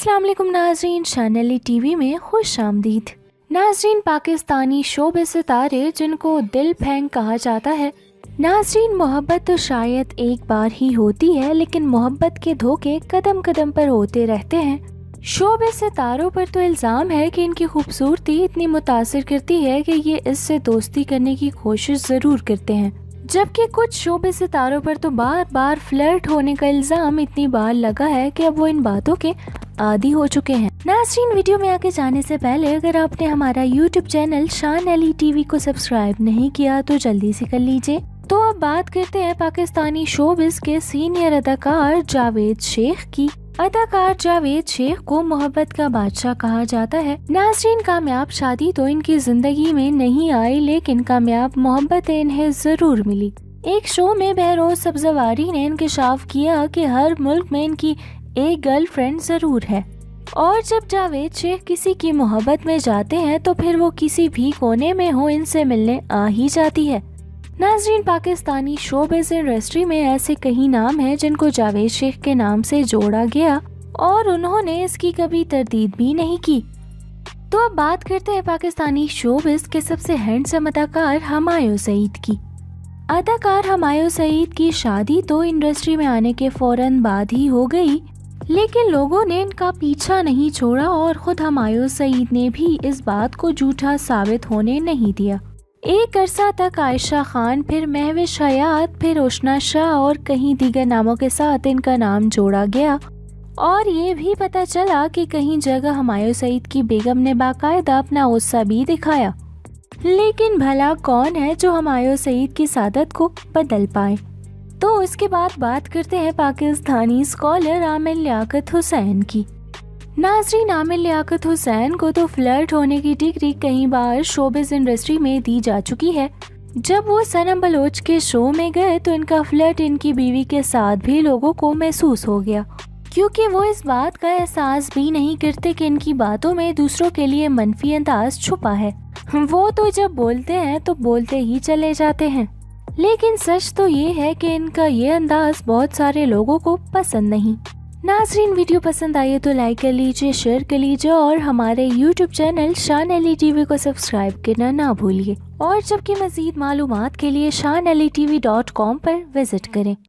अस्सलाम वालेकुम नाज़रीन, शान टीवी में खुश आमदीद। नाज़रीन, पाकिस्तानी शोबे सितारे जिनको दिल फेंक कहा जाता है। नाज़रीन, मोहब्बत तो शायद एक बार ही होती है, लेकिन मोहब्बत के धोखे कदम कदम पर होते रहते हैं। शोबे सितारों पर तो इल्ज़ाम है कि इनकी खूबसूरती इतनी मुतासिर करती है कि ये इससे दोस्ती करने की कोशिश ज़रूर करते हैं, जबकि कुछ शोबे सितारों पर तो बार बार फ्लर्ट होने का इल्ज़ाम इतनी बार लगा है कि अब वो इन बातों के आदी हो चुके हैं। नाज़रीन, वीडियो में आगे जाने से पहले अगर आपने हमारा यूट्यूब चैनल शान टीवी को सब्सक्राइब नहीं किया तो जल्दी से कर लीजिए। तो अब बात करते हैं पाकिस्तानी शोबिज़ के सीनियर अदाकार जावेद शेख की। अदाकार जावेद शेख को मोहब्बत का बादशाह कहा जाता है। नाज़रीन, कामयाब शादी तो इनकी जिंदगी में नहीं आई, लेकिन कामयाब मोहब्बत इन्हें जरूर मिली। एक शो में बहरोज सब्ज़वारी ने इंकशाफ किया कि हर मुल्क में इनकी एक गर्लफ्रेंड जरूर है, और जब जावेद शेख किसी की मोहब्बत में जाते हैं तो फिर वो किसी भी कोने में हो इनसे मिलने आ ही जाती है। नाज़रीन, पाकिस्तानी शोबिज़ इंडस्ट्री में ऐसे कई नाम हैं जिनको जावेद शेख के नाम से जोड़ा गया और उन्होंने इसकी कभी तरदीद भी नहीं की। तो अब बात करते हैं पाकिस्तानी शोबिज़ के सबसे हैंडसम अदाकार हुमायूं सईद की। अदाकार हुमायूं सईद की शादी तो इंडस्ट्री में आने के फौरन बाद ही हो गई, लेकिन लोगों ने इनका पीछा नहीं छोड़ा और खुद हुमायूं सईद ने भी इस बात को झूठा साबित होने नहीं दिया। एक अरसा तक आयशा खान, फिर महविश हयात, फिर रोशना शाह और कहीं दीगर नामों के साथ इनका नाम जोड़ा गया, और ये भी पता चला कि कहीं जगह हुमायूं सईद की बेगम ने बाकायदा अपना गुस्सा भी दिखाया। लेकिन भला कौन है जो हुमायूं सईद की सादत को बदल पाए। तो उसके बाद बात करते हैं पाकिस्तानी स्कॉलर आमिर लियाकत हुसैन की। नाज़रीन, आमिर लियाकत हुसैन को तो फ्लर्ट होने की डिग्री कई बार शोबिज़ इंडस्ट्री में दी जा चुकी है। जब वो सनम बलोच के शो में गए तो इनका फ्लर्ट इनकी बीवी के साथ भी लोगों को महसूस हो गया, क्योंकि वो इस बात का एहसास भी नहीं करते कि इनकी बातों में दूसरों के लिए मनफी अंदाज छुपा है। वो तो जब बोलते हैं तो बोलते ही चले जाते हैं, लेकिन सच तो ये है कि इनका ये अंदाज बहुत सारे लोगों को पसंद नहीं। नाज़रीन, वीडियो पसंद आई तो लाइक कर लीजिए, शेयर कर लीजिए और हमारे यूट्यूब चैनल शान टीवी को सब्सक्राइब करना ना भूलिए। और जबकि मज़ीद मालूमात के लिए shanalitv.com पर विजिट करें।